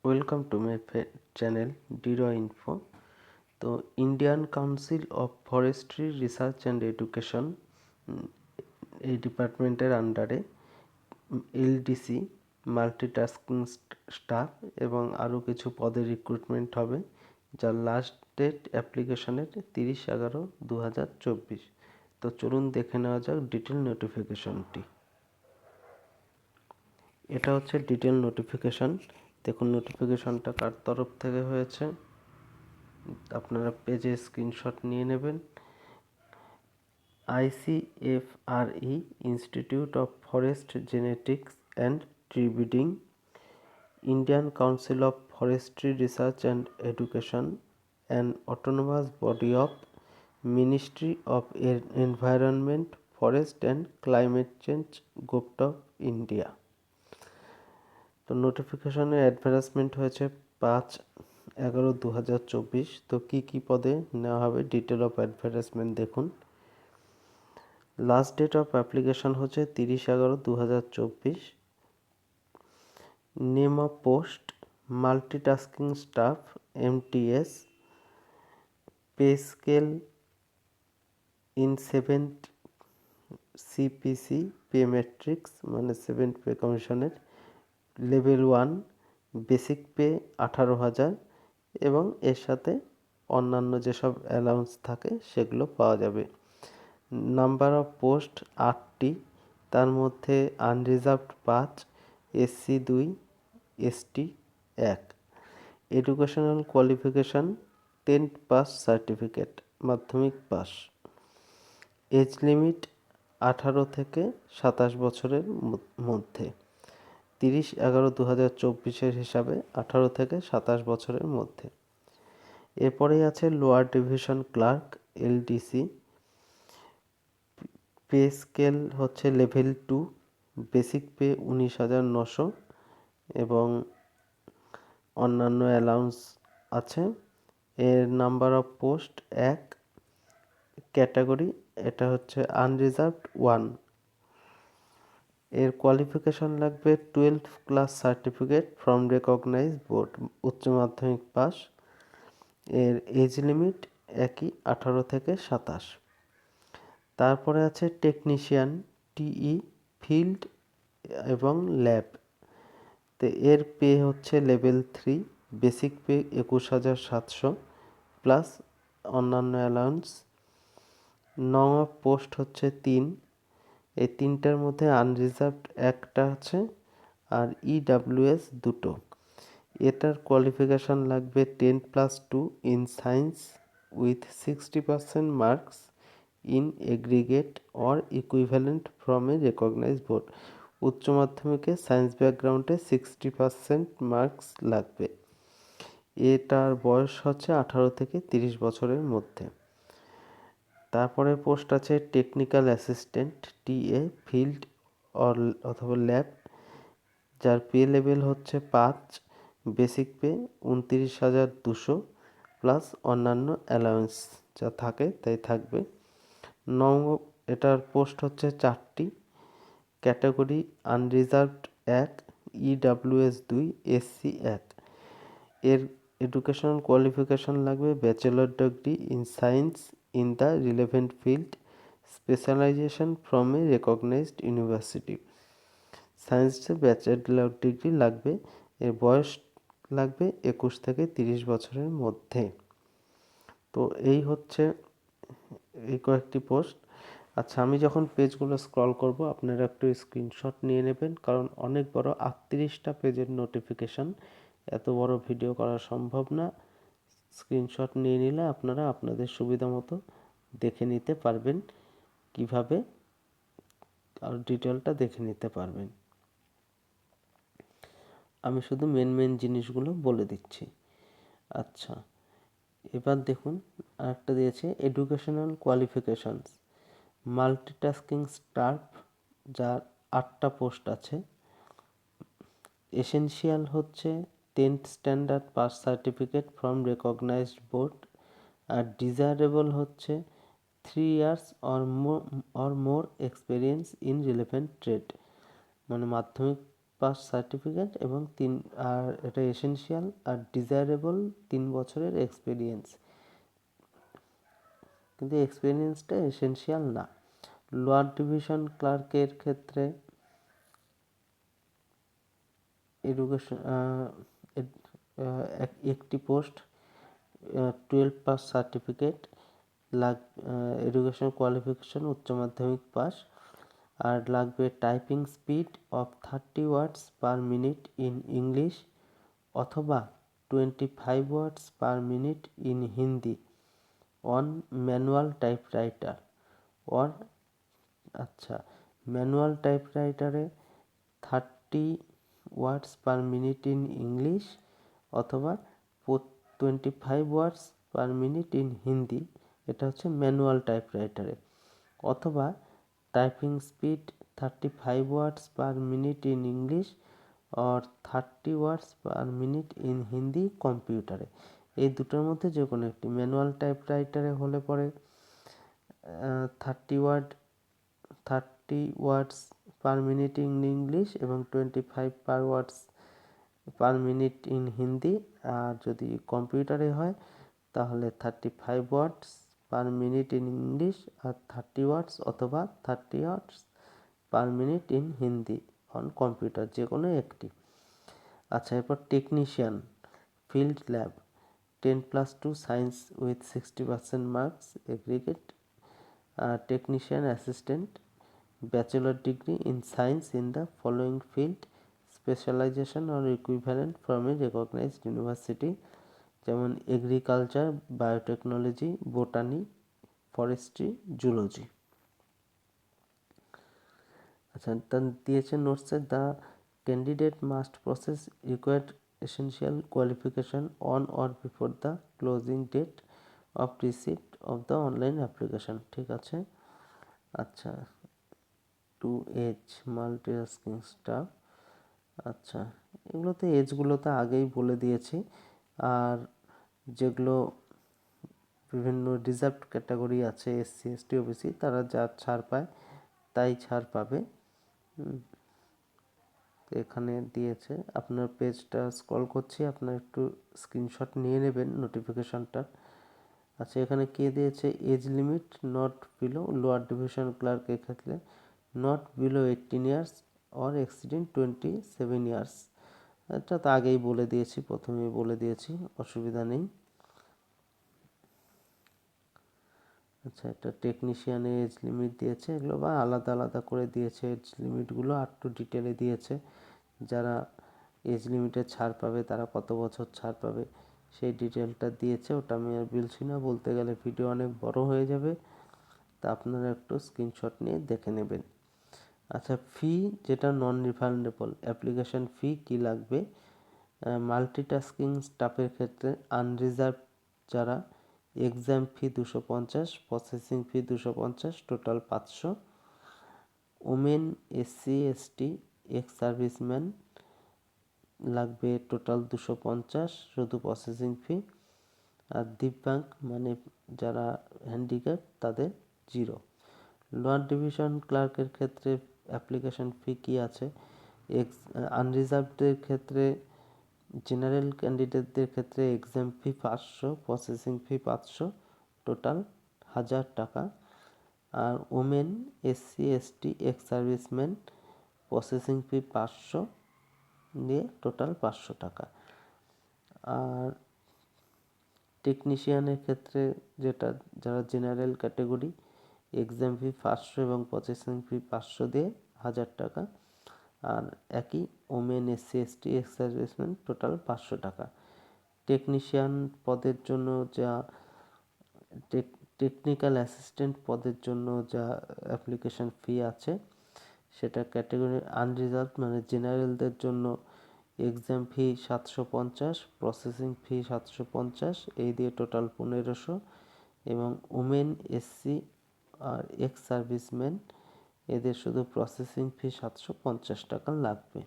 Welcome to my channel Diro info. তো Indian council of forestry research and education এই ডিপার্টমেন্টের আন্ডারে LDC multitasking staff এবং আরও কিছু পদের রিক্রুটমেন্ট হবে, যার লাস্ট ডেট অ্যাপ্লিকেশনের 30/11/2024। তো চলুন দেখে নেওয়া যাক ডিটেল নোটিফিকেশনটি। এটা হচ্ছে ডিটেল নোটিফিকেশন। দেখুন নোটিফিকেশনটা কার তরফ থেকে হয়েছে, আপনারা পেজে স্ক্রিনশট নিয়ে নেবেন। ICFRE institute of forest genetics and tree breeding, Indian council of forestry research and education, an autonomous body of ministry of environment, forest and climate change, government of India. তো নোটিফিকেশনের অ্যাডভার্টাইজমেন্ট হয়েছে 5/11/2024। তো কী পদে নেওয়া হবে detail of advertisement দেখুন। Last date of application হচ্ছে 30/11/2024। Name of post multitasking staff MTS, pay scale in 7 CPC pay matrix, মানে 7 পে কমিশনের লেভেল 1 বেসিক পে 18,000 এবং এর সাথে অন্যান্য যেসব অ্যালাউন্স থাকে সেগুলো পাওয়া যাবে। নাম্বার অফ পোস্ট 8টি, তার মধ্যে unreserved 5, SC 2, ST 1। Educational qualification 10th pass certificate, মাধ্যমিক পাস। এজ লিমিট 18 থেকে 27 বছরের মধ্যে। 30/11/2024 হিসাবে 18 থেকে 27 বছরের মধ্যে। এরপরেই আছে lower division clerk LDC, pay scale হচ্ছে লেভেল 2, বেসিক পে 19,900 এবং অন্যান্য অ্যালাউন্স আছে। এর নাম্বার অফ পোস্ট 1, ক্যাটাগরি এটা হচ্ছে আনরিজার্ভড 1। এর কোয়ালিফিকেশন লাগবে 12th class certificate from recognized board, উচ্চ মাধ্যমিক পাস। এর এজ লিমিট একই 18 থেকে 27। তারপরে আছে টেকনিশিয়ান TE ফিল্ড এবং ল্যাব। তো এর পে হচ্ছে লেভেল 3, বেসিক পে 21,700 প্লাস অন্যান্য অ্যালাউন্স। নং অফ পোস্ট হচ্ছে 3। এই 3টার মধ্যে আনরিজার্ভড একটা আছে আর EWS 2টো। এটার কোয়ালিফিকেশান লাগবে 10+2 in science with 60% marks in aggregate or equivalent from a recognized board. উচ্চ মাধ্যমিকে সায়েন্স ব্যাকগ্রাউন্ডে 60% মার্কস লাগবে। এটার বয়স হচ্ছে 18 থেকে 30 বছরের মধ্যে। তারপরে পোস্ট আছে টেকনিক্যাল অ্যাসিস্ট্যান্ট TA ফিল্ড অথবা ল্যাব, যার পে লেভেল হচ্ছে 5, বেসিক পে 29,200 প্লাস অন্যান্য অ্যালাউন্স যা থাকে তাই থাকবে। এটার পোস্ট হচ্ছে 4টি, ক্যাটাগরি আনরিজার্ভড 1, EWS 2, SC 1। এর এডুকেশনাল কোয়ালিফিকেশন লাগবে bachelor degree in science in the relevant field, specialization from a recognized university. সায়েন্সে ব্যাচেলর ডিগ্রি লাগবে। এর বয়স লাগবে 21 থেকে 30 বছরের মধ্যে। তো এই হচ্ছে এই কয়েকটি পোস্ট। আচ্ছা, আমি যখন পেজগুলো স্ক্রল করব আপনারা একটু স্ক্রিনশট নিয়ে নেবেন, কারণ অনেক বড় 38টা পেজের নোটিফিকেশান, এত বড় ভিডিও করা সম্ভব না। স্ক্রিনশট নিয়ে নিলে আপনারা আপনাদের সুবিধা মতো দেখে নিতে পারবেন, কিভাবে আর ডিটেলটা দেখে নিতে পারবেন। আমি শুধু মেন জিনিসগুলো বলে দিচ্ছি। আচ্ছা, এবার দেখুন আরেকটা দিয়েছে এডুকেশনাল কোয়ালিফিকেশানস মাল্টিটাস্কিং স্টাফ, যার 8টা পোস্ট আছে। এসেনশিয়াল হচ্ছে 10th standard pass certificate from recognized board, আর ডিজায়ারেবল হচ্ছে 3 years or more experience in relevant trade, মানে মাধ্যমিক পাস সার্টিফিকেট এবং আর এটা এসেনশিয়াল আর ডিজায়ারেবল 3 বছরের এক্সপিরিয়েন্স, কিন্তু এক্সপিরিয়েন্সটা এসেনশিয়াল না। লোয়ার ডিভিশন ক্লার্কের ক্ষেত্রে এডুকেশন একটি post 12 pass certificate education qualification উচ্চ মাধ্যমিক পাস, আর লাগবে typing speed of 30 words per minute in English অথবা 25 words per minute in Hindi on manual typewriter or manual টাইপরাইটারে 30 words per minute in English অথবা 25 words per minute in Hindi, এটা হচ্ছে manual টাইপরাইটারে, অথবা typing speed 35 words per minute in English আর 30 words per minute in Hindi কম্পিউটারে। এই দুটোর মধ্যে যে কোনো একটি। ম্যানুয়াল টাইপরাইটারে হলে পরে 30 words per minute in English এবং 25 words per minute in Hindi, আর যদি কম্পিউটারে হয় তাহলে 35 words per minute in English আর 30 ওয়ার্ডস অথবা 30 words per minute in Hindi on computer, যে কোনো একটি। আচ্ছা, এরপর technician field lab 10+2 science with 60% marks aggregate, technician assistant bachelor degree in science in the following field specialisation or equivalent from a recognized university, যেমন agriculture, biotechnology, botany, forestry, zoology. আচ্ছা, তার দিয়েছে নোটসে the candidate must process required essential qualification on or before the closing date of receipt of the online application. ঠিক আছে। আচ্ছা, 2H multitasking staff. আচ্ছা, এগুলোতে এজগুলোতে আগেই বলে দিয়েছি। আর যেগুলো বিভিন্ন রিজার্ভড ক্যাটাগরি আছে, SC ST OBC, তারা যা ছাড় পায় তাই ছাড় পাবে। তো এখানে দিয়েছে, আপনার পেজটা স্ক্রল করছি, আপনার একটু স্ক্রিনশট নিয়ে নেবেন নোটিফিকেশনটা। আচ্ছা, এখানে কে দিয়েছে age limit not below lower division ক্লার্কের ক্ষেত্রে not below 18 years or exceeding 27 years. এটা তো আগেই বলে দিয়েছি, প্রথমেই বলে দিয়েছি, অসুবিধা নেই। আচ্ছা, এটা টেকনিশিয়ানের এজ লিমিট দিয়েছে, এগুলো বা আলাদা আলাদা করে দিয়েছে এজ লিমিটগুলো, আর একটু ডিটেলে দিয়েছে। যারা এজ লিমিটে ছাড় পাবে তারা কত বছর ছাড় পাবে সেই ডিটেলটা দিয়েছে, ওটা আমি আর বলছি না, বলতে গেলে ভিডিও অনেক বড় হয়ে যাবে, তা আপনারা একটু স্ক্রিনশট নিয়ে দেখে নেবেন। আচ্ছা, ফি যেটা নন রিফান্ডেবল, অ্যাপ্লিকেশন ফি কি লাগবে? মাল্টিটাস্কিং স্টাফের ক্ষেত্রে আনরিজার্ভ যারা, এক্সাম ফি 250, processing fee 250, total 500। Women, SC ST, ex serviceman লাগবে টোটাল 250 শুধু প্রসেসিং ফি। আর দিব্যাঙ্গ মানে যারা হ্যান্ডিক্যাপ তাদের 0। লোয়ার ডিভিশন ক্লার্কের ক্ষেত্রে অ্যাপ্লিকেশন ফি কি আছে? আনরিজার্ভদের ক্ষেত্রে, জেনারেল ক্যান্ডিডেটদের ক্ষেত্রে exam fee 500, processing fee 500, total 1000 টাকা। আর women, SC ST, ex serviceman processing fee 500 দিয়ে টোটাল 500 টাকা। আর টেকনিশিয়ানের ক্ষেত্রে যেটা, যারা জেনারেল ক্যাটাগরি, এক্সাম ফি 500 এবং প্রসেসিং ফি 500 দিয়ে 1000 টাকা। আর একই women, SC ST, ex serviceman total 500 টাকা। টেকনিশিয়ান পদের জন্য যা, টেকনিক্যাল অ্যাসিস্ট্যান্ট পদের জন্য যা অ্যাপ্লিকেশন ফি আছে সেটা ক্যাটাগরি আনরিজার্ভ মানে জেনারেলদের জন্য এক্সাম ফি 750, প্রসেসিং ফি 750, এই দিয়ে টোটাল 1500। এবং ওমেন, SC আর এক্স সার্ভিসম্যান এদের শুধু প্রসেসিং ফি 750 টাকা লাগবে।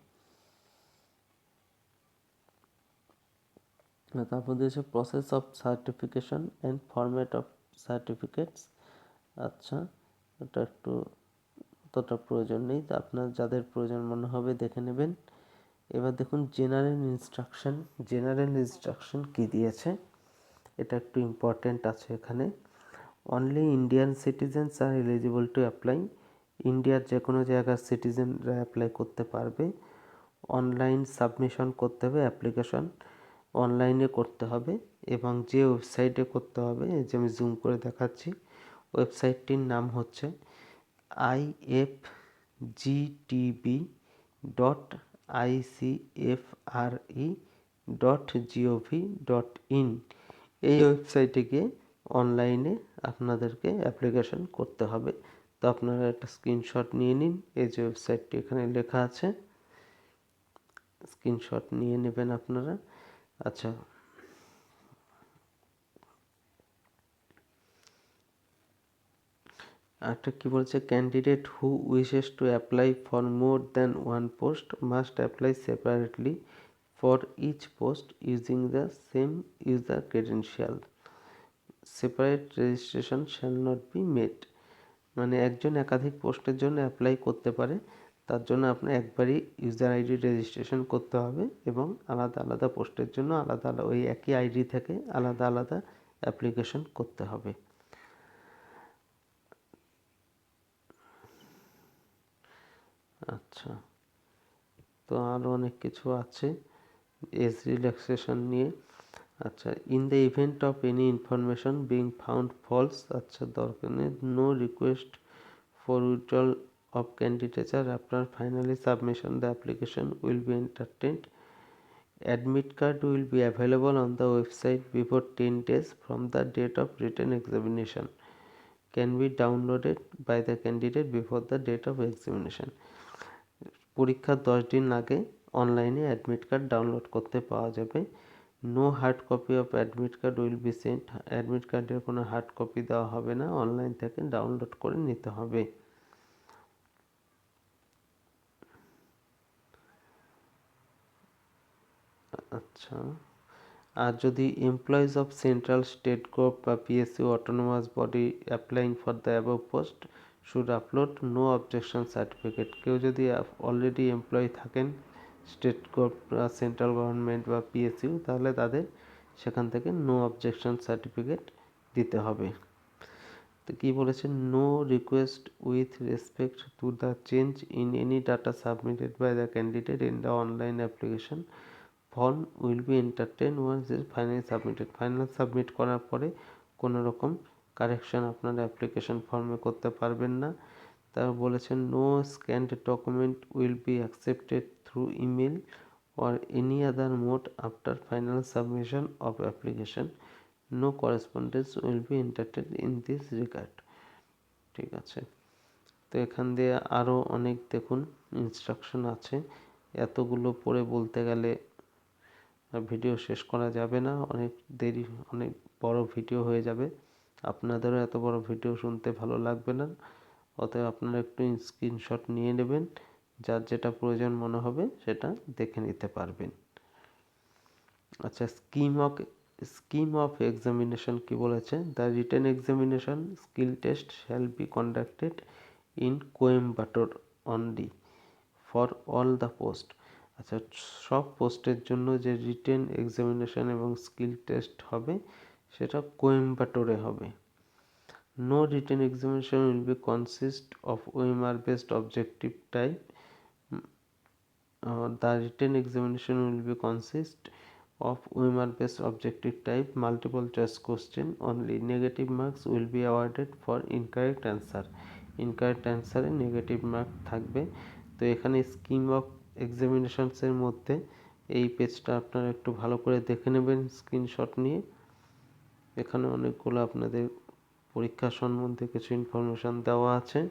তারপর দিয়েছে process of certification and format of certificates. আচ্ছা, এটা একটু অতটা প্রয়োজন নেই, আপনার যাদের প্রয়োজন মনে হবে দেখে নেবেন। এবার দেখুন জেনারেল ইনস্ট্রাকশন কি দিয়েছে, এটা একটু ইম্পর্টেন্ট আছে এখানে। Only Indian citizens are eligible to apply. ইন্ডিয়ার যে কোনো জায়গার সিটিজেনরা অ্যাপ্লাই করতে পারবে। অনলাইন সাবমিশন করতে হবে, অ্যাপ্লিকেশন অনলাইনে করতে হবে এবং যে ওয়েবসাইটে করতে হবে, এই যে আমি জুম করে দেখাচ্ছি, ওয়েবসাইটটির নাম হচ্ছে ifgtb.icfre.gov.in। এই ওয়েবসাইটে গিয়ে অনলাইনে আপনাদেরকে অ্যাপ্লিকেশন করতে হবে। তো আপনারা একটা স্ক্রিনশট নিয়ে নিন, এই যে ওয়েবসাইটটি এখানে লেখা আছে, স্ক্রিনশট নিয়ে নেবেন আপনারা। আচ্ছা, একটা কি বলছে, candidate who wishes to apply for more than one post must apply separately for each post using the same user credential. Separate registration shall not be made. মানে একজন একাধিক পোস্টের জন্য অ্যাপ্লাই করতে পারে, তার জন্য আপনার একবারই ইউজার আইডি রেজিস্ট্রেশন করতে হবে এবং আলাদা আলাদা পোস্টের জন্য আলাদা আলাদা ওই একই আইডি থেকে আলাদা আলাদা অ্যাপ্লিকেশন করতে হবে। আচ্ছা, তো আরও অনেক কিছু আছে এজ রিল্যাক্সেশন নিয়ে। আচ্ছা, in the event of any information being found false, আচ্ছা দরকার নেই, no request for withdrawal of candidature after finally submission the application will be entertained. Admit card will be available on the website before 10 days from the date of written examination. Can be downloaded by the candidate before the date of examination. পরীক্ষার 10 দিন আগে অনলাইনে admit card download করতে পাওয়া যাবে। No hard copy of admit card will be sent. Admit কার্ডের কোনো hard copy দেওয়া হবে না, অনলাইন থেকে ডাউনলোড করে নিতে হবে। আচ্ছা, আর যদি employees of central state gov বা PSU autonomous body applying for the above post should upload no objection certificate. কেউ যদি অলরেডি এমপ্লয়ি থাকেন স্টেট গভ, সেন্ট্রাল গভর্নমেন্ট বা পিএসইউ, তাহলে তাদের সেখান থেকে নো অবজেকশন সার্টিফিকেট দিতে হবে। তো কী বলেছে, no request with respect to the change in any data submitted by the candidate in the online application form will be entertain once is finally submitted. Final submit করার পরে কোনো রকম correction আপনার অ্যাপ্লিকেশন ফর্মে করতে পারবেন না। তারপর বলেছেন, no scanned document will be accepted through email or any other mode after final submission of application. No correspondence will be entertain in this regard. ঠিক আছে, তো এখান দিয়ে আরও অনেক দেখুন ইনস্ট্রাকশন আছে, এতগুলো পড়ে বলতে গেলে ভিডিও শেষ করা যাবে না, অনেক দেরি, অনেক বড় ভিডিও হয়ে যাবে, আপনাদেরও এত বড় ভিডিও শুনতে ভালো লাগবে না। অতএব আপনারা একটু স্ক্রিনশট নিয়ে নেবেন, যার যেটা প্রয়োজন মনে হবে সেটা দেখে নিতে পারবেন। আচ্ছা, স্কিম অফ এক্সামিনেশন কি বলেছে, the written examination skill test shall be conducted in Coimbatore only for all the post. আচ্ছা, সব পোস্টের জন্য যে রিটেন এক্সামিনেশন এবং স্কিল টেস্ট হবে সেটা কোয়েম্বাটোরে হবে। No written examination will be consist of OMR based objective type. The written examination will be consist of OMR based objective type multiple choice question only. Negative marks will be awarded for incorrect answer. Incorrect answer A negative mark থাকবে। তো এখানে scheme of এক্সামিনেশনসের মধ্যে এই পেজটা আপনারা একটু ভালো করে দেখে নেবেন স্ক্রিনশট নিয়ে। এখানে অনেকগুলো আপনাদের পরীক্ষা সম্বন্ধে কিছু ইনফরমেশান দেওয়া আছে।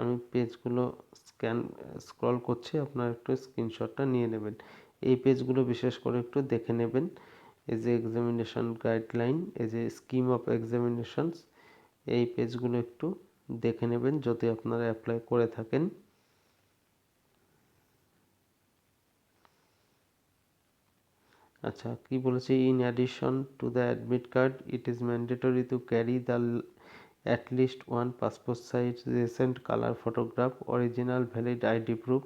আমি পেজগুলো স্ক্রল করছি, আপনারা একটু স্ক্রিনশটটা নিয়ে নেবেন। এই পেজগুলো বিশেষ করে একটু দেখে নেবেন। এই যে এক্সামিনেশন গাইডলাইন, এই যে স্কিম অফ এক্সামিনেশনস, এই পেজগুলো একটু দেখে নেবেন যদি আপনারা অ্যাপ্লাই করে থাকেন। আচ্ছা, কি বলেছে, in addition to the admit card it is mandatory to carry the at least one passport size recent color photograph, original valid ID proof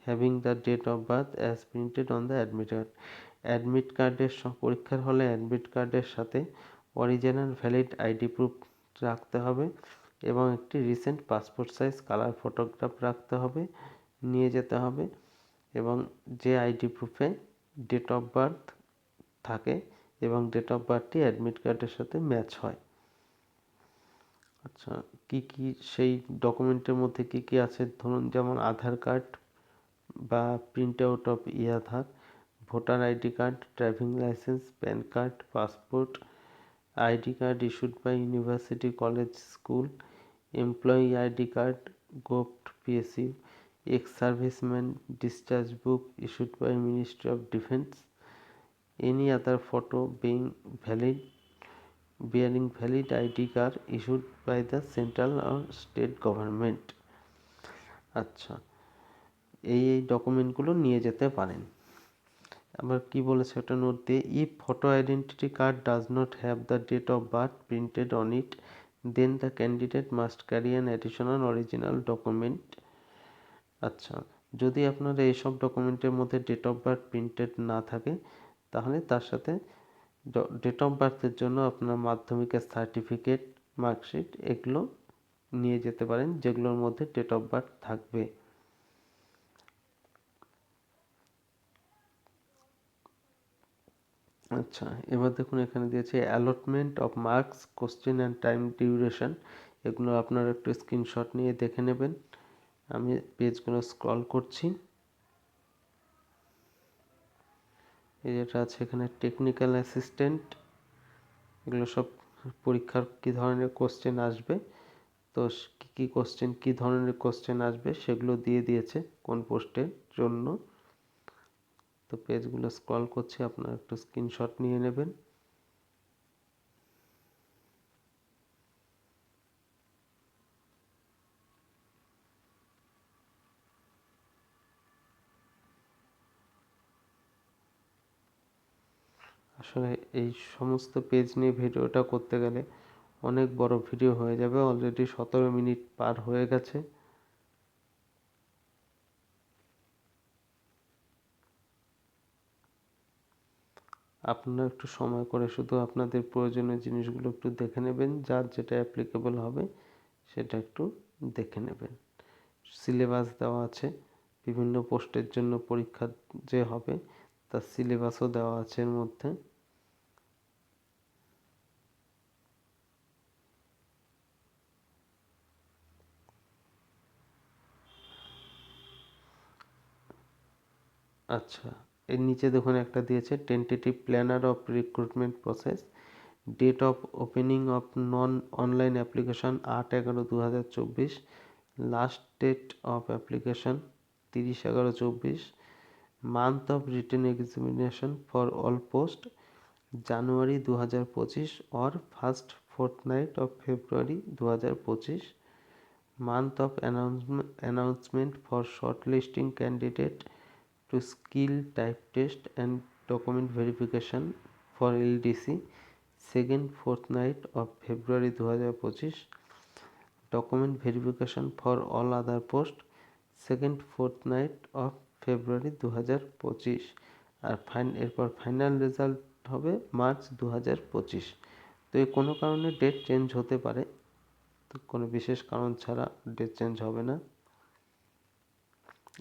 having the date of birth as printed on the admit card. Admit কার্ডের পরীক্ষার হলে admit কার্ডের সাথে original valid ID proof রাখতে হবে এবং একটি recent passport size colour photograph রাখতে হবে, নিয়ে যেতে হবে, এবং যে আইডি প্রুফে ডেট অফ বার্থ থাকে এবং ডেট অফ বার্থটি অ্যাডমিট কার্ডের সাথে ম্যাচ হয়। আচ্ছা, কি কি সেই ডকুমেন্টের মধ্যে কি কি আছে, ধরুন যেমন আধার কার্ড বা print out of Aadhaar, voter ID card, driving licence, PAN card, passport, ID card issued by university, college, school, employee ID card, govt, PSU, ex serviceman discharge book issued by ministry of defence, any other photo bearing valid ID card issued by the central or state government। আচ্ছা, এই ডকুমেন্টগুলো নিয়ে যেতে পারেন। আবার কি বলেছে ওটা নোট দিয়ে, if photo identity card does not have the date of birth printed on it then the candidate must carry an additional original document. আচ্ছা, যদি আপনার এইসব ডকুমেন্টের মধ্যে ডেট অফ বার্থ প্রিন্টেড না থাকে তাহলে তার সাথে ডেট অফ বার্থের জন্য আপনার মাধ্যমিকের সার্টিফিকেট, মার্কশিট এগুলো নিয়ে যেতে পারেন, যেগুলোর মধ্যে ডেট অফ বার্থ থাকবে। আচ্ছা, এবার দেখুন এখানে দিয়েছে allotment of marks, question and time duration, এগুলো আপনারা একটু স্ক্রিনশট নিয়ে দেখে নেবেন। আমি পেজগুলো স্ক্রল করছি। এই যেটা আছে এখানে টেকনিক্যাল অ্যাসিস্ট্যান্ট, এগুলো সব পরীক্ষার কী ধরনের কোশ্চেন আসবে, তো কী কোশ্চেন, কী ধরনের কোশ্চেন আসবে সেগুলো দিয়ে দিয়েছে কোন পোস্টের জন্য। তো পেজগুলো স্ক্রল করছি, আপনারা একটু স্ক্রিনশট নিয়ে নেবেন। আসলে এই সমস্ত পেজ নিয়ে ভিডিওটা করতে গেলে অনেক বড় ভিডিও হয়ে যাবে, অলরেডি 17 মিনিট পার হয়ে গেছে। আপনারা একটু সময় করে শুধু আপনাদের প্রয়োজনীয় জিনিসগুলো একটু দেখে নেবেন, যার যেটা অ্যাপ্লিকেবল হবে সেটা একটু দেখে নেবেন। সিলেবাস দেওয়া আছে, বিভিন্ন পোস্টের জন্য পরীক্ষা যে হবে তার সিলেবাসও দেওয়া আছে এর মধ্যে। আচ্ছা, এর নিচে দেখুন একটা দিয়েছে tentative planner of recruitment process, date of opening of non online application 8/11/2024, last date of application 30/11/24, month of written examination for all post January 2025 or first fortnight of February 2025, month of announcement for shortlisting candidate to skill type test and document verification for LDC, second fortnight of February 2025, document verification for all other post second fortnight of February 2025, আর এরপর final result হবে March 2025। তো এই কোনো কারণে date change হতে পারে, তো কোনো বিশেষ কারণ ছাড়া ডেট চেঞ্জ হবে না।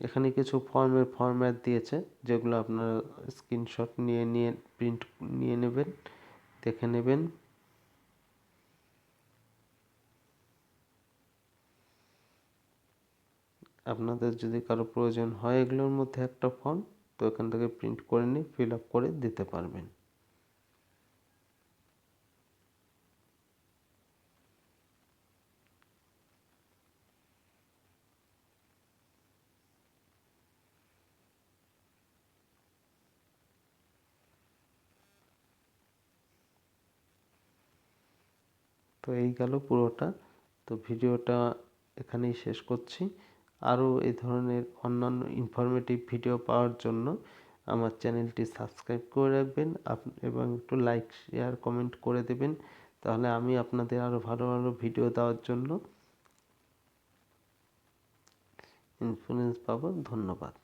এখানে কিছু ফর্মের ফরম্যাট দিয়েছে যেগুলো আপনারা স্ক্রিনশট নিয়ে প্রিন্ট নিয়ে নেবেন, দেখে নেবেন। আপনাদের যদি কারো প্রয়োজন হয় এগুলোর মধ্যে একটা ফর্ম, তো এখান থেকে প্রিন্ট করে নিয়ে ফিল আপ করে দিতে পারবেন। তো এই গেল পুরোটা। তো ভিডিওটা এখানেই শেষ করছি। আরও এই ধরনের অন্যান্য ইনফরমেটিভ ভিডিও পাওয়ার জন্য আমার চ্যানেলটি সাবস্ক্রাইব করে রাখবেন এবং একটু লাইক, শেয়ার, কমেন্ট করে দেবেন তাহলে আমি আপনাদের আরও ভালো ভালো ভিডিও দেওয়ার জন্য ইনফ্লুয়েন্স পাবো। ধন্যবাদ।